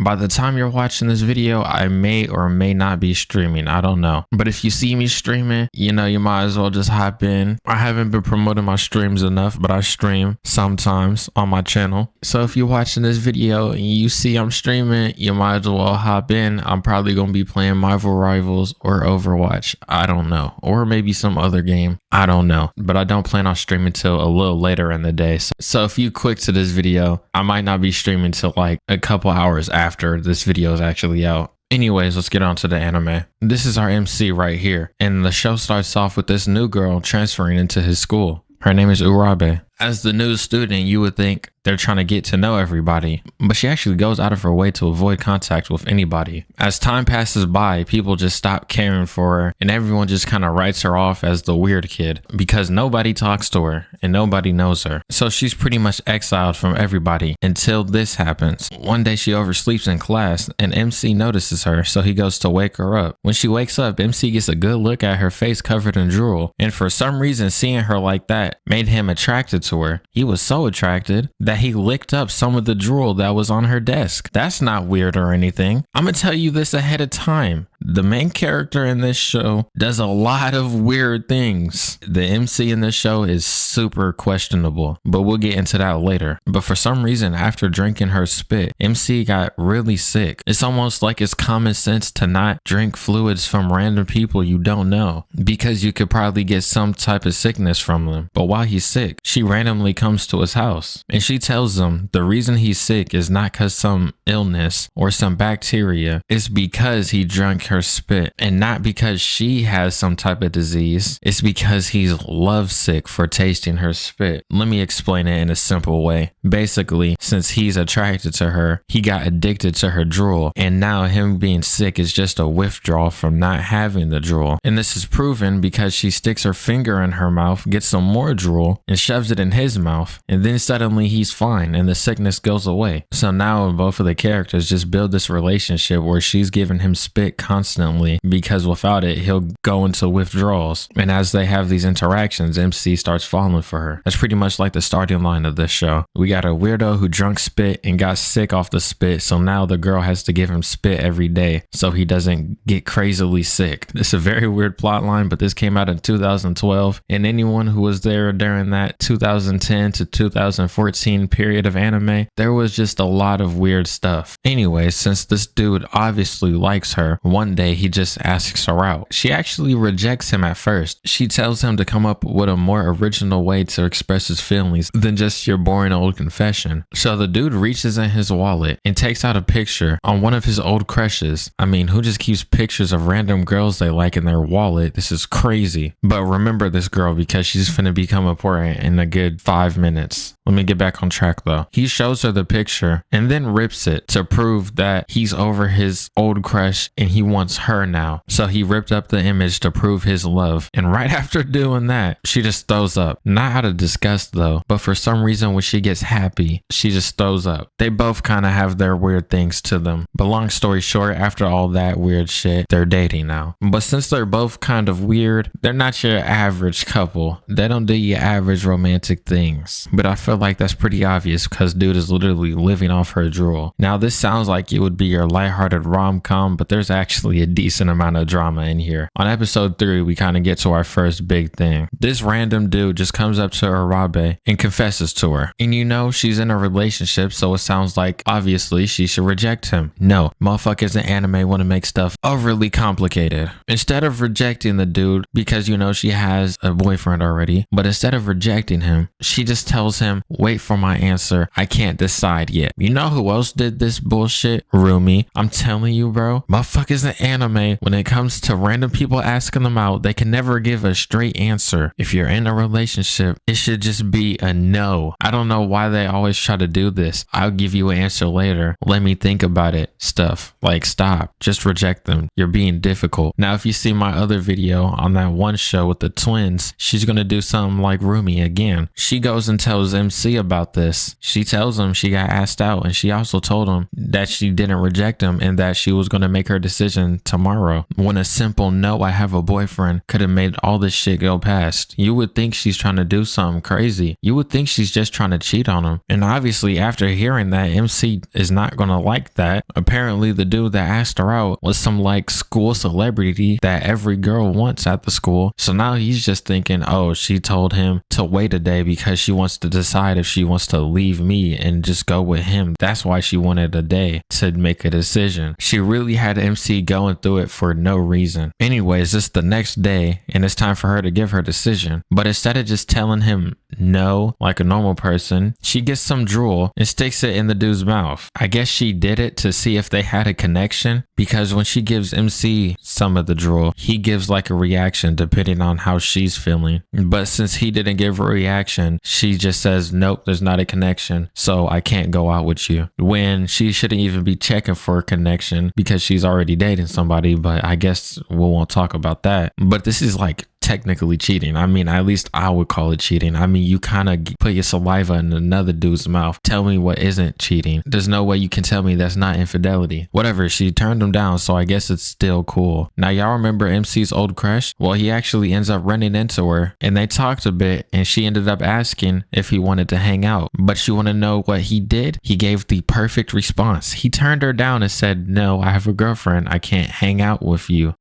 By the time you're watching this video, I may or may not be streaming. I don't know. But if you see me streaming, you know, you might as well just hop in. I haven't been promoting my streams enough, but I stream sometimes on my channel. So if you're watching this video and you see I'm streaming, you might as well hop in. I'm probably going to be playing Marvel Rivals or Overwatch. I don't know. Or maybe some other game. I don't know. But I don't plan on streaming till a little later in the day. So if you click to this video, I might not be streaming till like a couple hours after this video is actually out. Anyways, let's get on to the anime. This is our MC right here. And the show starts off with this new girl transferring into his school. Her name is Urabe. As the new student, you would think they're trying to get to know everybody, but she actually goes out of her way to avoid contact with anybody. As time passes by, people just stop caring for her, and everyone just kind of writes her off as the weird kid because nobody talks to her and nobody knows her. So she's pretty much exiled from everybody until this happens. One day she oversleeps in class and MC notices her, so he goes to wake her up. When she wakes up, MC gets a good look at her face covered in drool, and for some reason seeing her like that made him attracted to her. He was so attracted that he licked up some of the drool that was on her desk. That's not weird or anything. I'm gonna tell you this ahead of time. The main character in this show does a lot of weird things. The MC in this show is super questionable, but we'll get into that later. But for some reason, after drinking her spit, MC got really sick. It's almost like it's common sense to not drink fluids from random people you don't know, because you could probably get some type of sickness from them. But while he's sick, she randomly comes to his house and she tells him the reason he's sick is not because some illness or some bacteria, it's because he drank her spit, and not because she has some type of disease. It's because he's lovesick for tasting her spit. Let me explain it in a simple way. Basically, since he's attracted to her, he got addicted to her drool, and now him being sick is just a withdrawal from not having the drool. And this is proven because she sticks her finger in her mouth, gets some more drool, and shoves it in his mouth, and then suddenly he's fine and the sickness goes away. So now both of the characters just build this relationship where she's giving him spit constantly, because without it he'll go into withdrawals, and as they have these interactions, MC starts falling for her. That's pretty much like the starting line of this show. We got a weirdo who drunk spit and got sick off the spit, so now the girl has to give him spit every day so he doesn't get crazily sick. It's a very weird plot line, but this came out in 2012, and anyone who was there during that 2010 to 2014 period of anime, there was just a lot of weird stuff. Anyway, since this dude obviously likes her, one day he just asks her out. She actually rejects him at first. She tells him to come up with a more original way to express his feelings than just your boring old confession. So the dude reaches in his wallet and takes out a picture on one of his old crushes. I mean, who just keeps pictures of random girls they like in their wallet? This is crazy. But remember this girl because she's finna become important in a good 5 minutes. Let me get back on track though. He shows her the picture and then rips it to prove that he's over his old crush and he wants her now. So he ripped up the image to prove his love. And right after doing that, she just throws up. Not out of disgust though, but for some reason when she gets happy, she just throws up. They both kind of have their weird things to them. But long story short, after all that weird shit, they're dating now. But since they're both kind of weird, they're not your average couple. They don't do your average romantic things. But I feel like that's pretty obvious because dude is literally living off her drool. Now this sounds like it would be your lighthearted rom-com, but there's actually a decent amount of drama in here. On episode 3, we kind of get to our first big thing. This random dude just comes up to Urabe and confesses to her. And you know she's in a relationship, so it sounds like obviously she should reject him. No, motherfuckers in anime want to make stuff overly complicated. Instead of rejecting the dude because you know she has a boyfriend already, but instead of rejecting him, she just tells him, wait for my answer. I can't decide yet. You know who else did this bullshit? Rumi. I'm telling you, bro. Motherfuckers in anime, when it comes to random people asking them out, they can never give a straight answer. If you're in a relationship, it should just be a no. I don't know why they always try to do this. I'll give you an answer later. Let me think about it. Stuff. Like, stop. Just reject them. You're being difficult. Now, if you see my other video on that one show with the twins, she's gonna do something like Rumi again. She goes and tells MC about this. She tells him she got asked out, and she also told told him that she didn't reject him and that she was going to make her decision tomorrow. When a simple no, I have a boyfriend could have made all this shit go past. You would think she's trying to do something crazy. You would think she's just trying to cheat on him. And obviously after hearing that, MC is not going to like that. Apparently the dude that asked her out was some like school celebrity that every girl wants at the school. So now he's just thinking, oh, she told him to wait a day because she wants to decide if she wants to leave me and just go with him. That's why she wanted a day to make a decision. She really had MC going through it for no reason. Anyways, it's the next day and it's time for her to give her decision. But instead of just telling him no like a normal person, she gets some drool and sticks it in the dude's mouth. I guess she did it to see if they had a connection, because when she gives MC some of the drool, he gives like a reaction depending on how she's feeling. But since he didn't give a reaction, she just says, nope, there's not a connection, so I can't go out with you. When she shouldn't even be checking for a connection because she's already dating somebody, but I guess we won't talk about that. But this is like technically cheating. I mean, at least I would call it cheating. I mean, you kind of put your saliva in another dude's mouth. Tell me what isn't cheating. There's no way you can tell me that's not infidelity. Whatever, she turned him down, so I guess it's still cool. Now, y'all remember MC's old crush? Well, he actually ends up running into her and they talked a bit and she ended up asking if he wanted to hang out. But you want to know what he did? He gave the perfect response. He turned her down and said, no, I have a girlfriend. I can't hang out with you.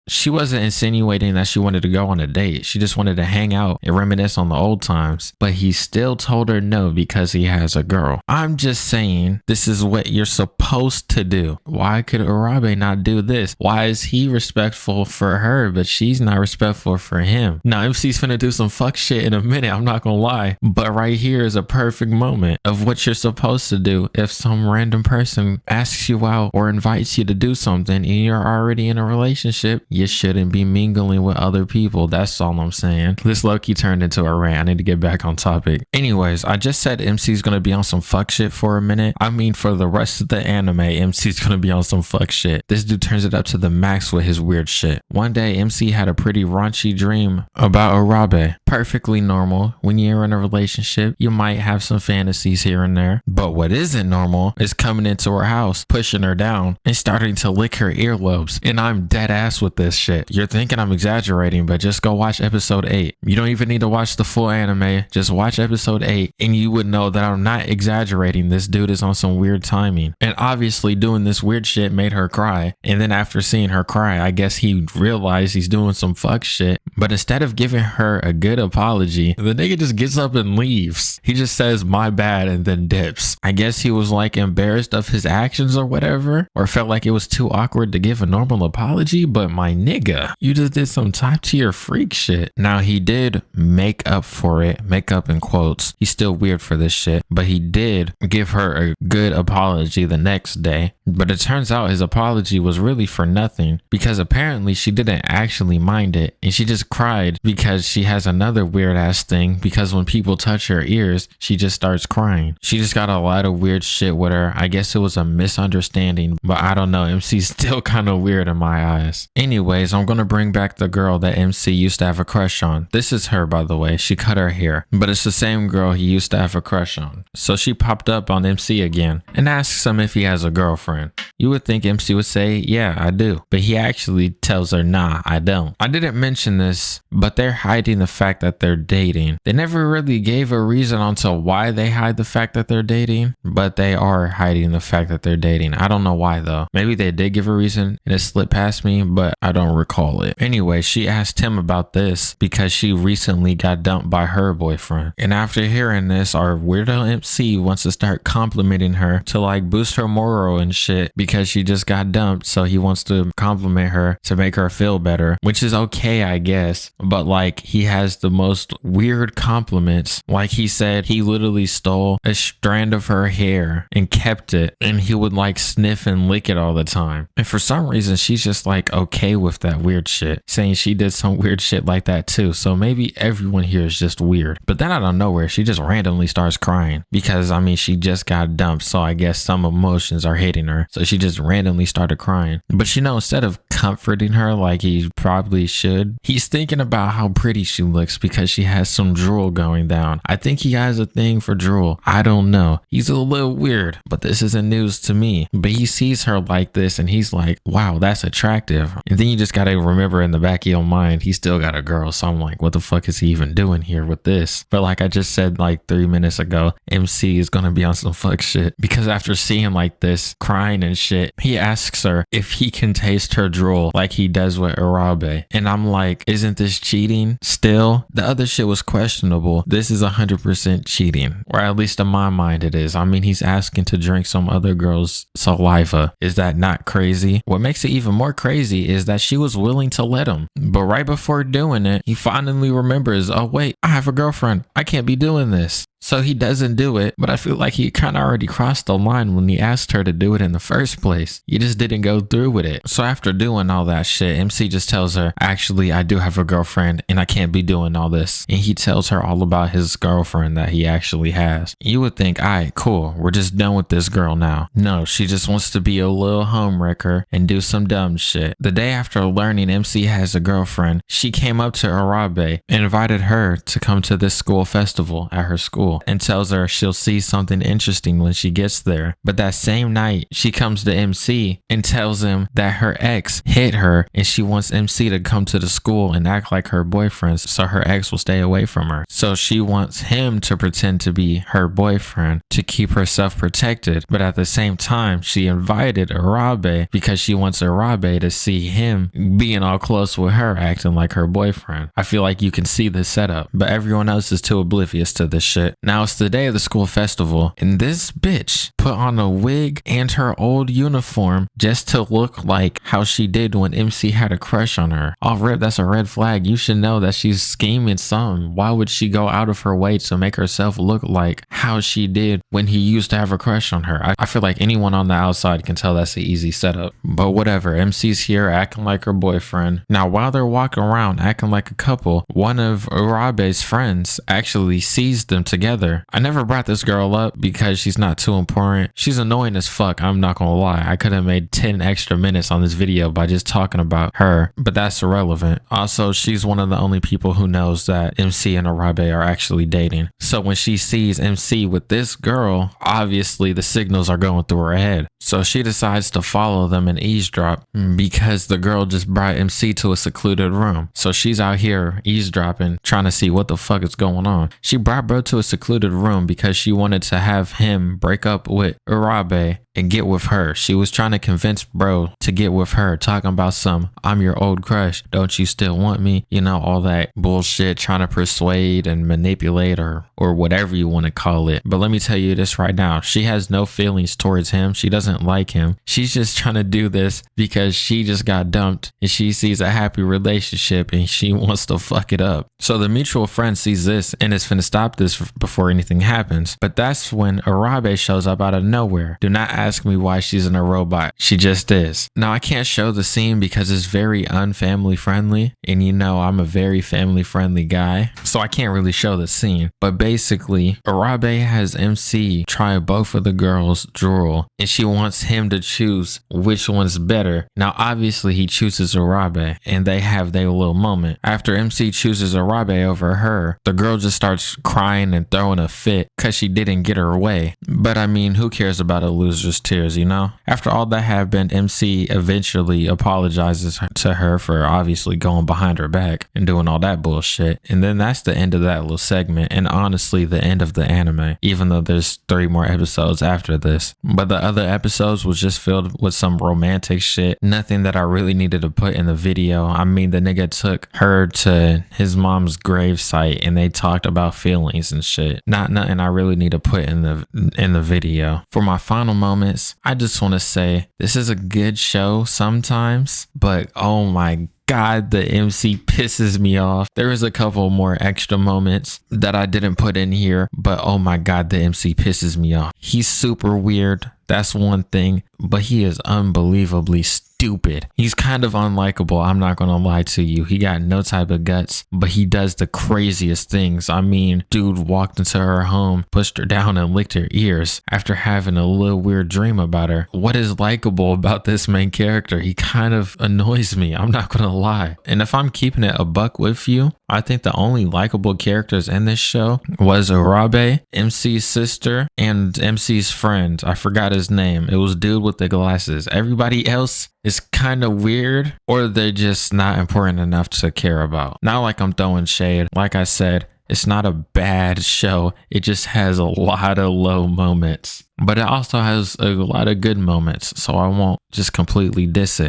She wasn't insinuating that she wanted to go on a date. She just wanted to hang out and reminisce on the old times. But he still told her no because he has a girl. I'm just saying, this is what you're supposed to do. Why could Arabe not do this? Why is he respectful for her, but she's not respectful for him? Now, MC's finna do some fuck shit in a minute, I'm not gonna lie. But right here is a perfect moment of what you're supposed to do. If some random person asks you out or invites you to do something and you're already in a relationship, you shouldn't be mingling with other people. That's all I'm saying. This low-key turned into a rant. I need to get back on topic. Anyways, I just said MC's gonna be on some fuck shit for a minute. I mean, for the rest of the anime, MC's gonna be on some fuck shit. This dude turns it up to the max with his weird shit. One day, MC had a pretty raunchy dream about Arabe. Perfectly normal. When you're in a relationship, you might have some fantasies here and there. But what isn't normal is coming into her house, pushing her down, and starting to lick her earlobes. And I'm dead ass with this shit. You're thinking I'm exaggerating, but just go watch episode 8. You don't even need to watch the full anime. Just watch episode 8 and you would know that I'm not exaggerating. This dude is on some weird timing. And obviously doing this weird shit made her cry. And then after seeing her cry, I guess he realized he's doing some fuck shit. But instead of giving her a good apology, the nigga just gets up and leaves. He just says, my bad, and then dips. I guess he was like embarrassed of his actions or whatever, or felt like it was too awkward to give a normal apology. But my nigga, you just did some top tier freak shit. Now he did make up for it, make up in quotes. He's still weird for this shit, but he did give her a good apology the next day. But it turns out his apology was really for nothing, because apparently she didn't actually mind it, and she just cried because she has another weird ass thing, because when people touch her ears, she just starts crying. She just got a lot of weird shit with her. I guess it was a misunderstanding, but I don't know. MC's still kind of weird in my eyes. Anyways, I'm gonna bring back the girl that MC used to have a crush on. This is her, by the way. She cut her hair, but it's the same girl he used to have a crush on. So she popped up on MC again and asks him if he has a girlfriend. You would think MC would say, yeah, I do. But he actually tells her, nah, I don't. I didn't mention this, but they're hiding the fact that they're dating. They never really gave a reason onto why they hide the fact that they're dating, but they are hiding the fact that they're dating. I don't know why though. Maybe they did give a reason and it slipped past me, but I don't recall it. Anyway, she asked him about this because she recently got dumped by her boyfriend. And after hearing this, our weirdo MC wants to start complimenting her to like boost her moral and shit because she just got dumped. So he wants to compliment her to make her feel better, which is okay, I guess. But like, he has the most weird compliments. Like he said, he literally stole a strand of her hair and kept it, and he would like sniff and lick it all the time. And for some reason, she's just like okay with that weird shit, saying she did some weird shit like that too. So maybe everyone here is just weird. But then out of nowhere, she just randomly starts crying because I mean, she just got dumped. So I guess some emotions are hitting her. So she just randomly started crying. But instead of comforting her like he probably should, he's thinking about how pretty she looks because she has some drool going down. I think he has a thing for drool. I don't know. He's a little weird, but this isn't news to me. But he sees her like this and he's like, wow, that's attractive. And then you just gotta remember in the back of your mind, he still got a girl. So I'm like, what the fuck is he even doing here with this? But like I just said like 3 minutes ago, MC is gonna be on some fuck shit because after seeing like this crying and shit, he asks her if he can taste her drool like he does with Arabe. And I'm like, isn't this cheating still? The other shit was questionable. This is 100% cheating, or at least in my mind it is. I mean, he's asking to drink some other girl's saliva. Is that not crazy? What makes it even more crazy is that she was willing to let him. But right before doing it, he finally remembers, oh wait, I have a girlfriend. I can't be doing this. So he doesn't do it, but I feel like he kind of already crossed the line when he asked her to do it in the first place. He just didn't go through with it. So after doing all that shit, MC just tells her, actually, I do have a girlfriend and I can't be doing all this. And he tells her all about his girlfriend that he actually has. You would think, all right, cool, we're just done with this girl now. No, she just wants to be a little homewrecker and do some dumb shit. The day after learning MC has a girlfriend, she came up to Arabe and invited her to come to this school festival at her school, and tells her she'll see something interesting when she gets there. But that same night, she comes to MC and tells him that her ex hit her and she wants MC to come to the school and act like her boyfriend so her ex will stay away from her. So she wants him to pretend to be her boyfriend to keep herself protected. But at the same time, she invited Arabe because she wants Arabe to see him being all close with her, acting like her boyfriend. I feel like you can see the setup, but everyone else is too oblivious to this shit. Now it's the day of the school festival, and this bitch put on a wig and her old uniform just to look like how she did when MC had a crush on her. Oh, rip, that's a red flag. You should know that she's scheming something. Why would she go out of her way to make herself look like how she did when he used to have a crush on her? I feel like anyone on the outside can tell that's an easy setup. But whatever, MC's here acting like her boyfriend. Now while they're walking around acting like a couple, one of Arabe's friends actually sees them together. I never brought this girl up because she's not too important. She's annoying as fuck, I'm not gonna lie. I could have made 10 extra minutes on this video by just talking about her, but that's irrelevant. Also, she's one of the only people who knows that MC and Arabe are actually dating. So when she sees MC with this girl, obviously the signals are going through her head. So she decides to follow them and eavesdrop because the girl just brought MC to a secluded room. So she's out here eavesdropping, trying to see what the fuck is going on. She brought bro to a secluded room because she wanted to have him break up with Arabe and get with her. She was trying to convince bro to get with her, talking about some, I'm your old crush, don't you still want me? You know, all that bullshit, trying to persuade and manipulate or whatever you want to call it. But let me tell you this right now, she has no feelings towards him. She doesn't like him. She's just trying to do this because she just got dumped and she sees a happy relationship and she wants to fuck it up. So the mutual friend sees this and is finna stop this before anything happens. But that's when Arabe shows up out of nowhere. Do not ask me why she's in a robot. She just is. Now I can't show the scene because it's very unfamily friendly, and you know I'm a very family friendly guy, so I can't really show the scene. But basically, Arabe has MC try both of the girls' drool, and she wants him to choose which one's better. Now obviously he chooses Arabe, and they have their little moment. After MC chooses Arabe over her, the girl just starts crying and throwing a fit because she didn't get her way. But I mean, who cares about a loser's tears, you know? After all that happened, MC eventually apologizes to her for obviously going behind her back and doing all that bullshit. And then that's the end of that little segment, and honestly the end of the anime, even though there's 3 more episodes after this. But the other episodes was just filled with some romantic shit, nothing that I really needed to put in the video. I mean, the nigga took her to his mom's gravesite and they talked about feelings and shit. Not nothing I really need to put in the video. For my final moments, I just want to say this is a good show sometimes, but oh my God, the MC pisses me off. There is a couple more extra moments that I didn't put in here, but oh my God, the MC pisses me off. He's super weird. That's one thing, but he is unbelievably stupid. He's kind of unlikable. I'm not gonna lie to you. He got no type of guts, but he does the craziest things. I mean, dude walked into her home, pushed her down and licked her ears after having a little weird dream about her. What is likable about this main character? He kind of annoys me. I'm not gonna lie. And if I'm keeping it a buck with you, I think the only likable characters in this show was Arabe, MC's sister, and MC's friend. I forgot his name. It was dude with the glasses. Everybody else is kind of weird, or they're just not important enough to care about. Not like I'm throwing shade. Like I said, it's not a bad show. It just has a lot of low moments, but it also has a lot of good moments. So I won't just completely diss it.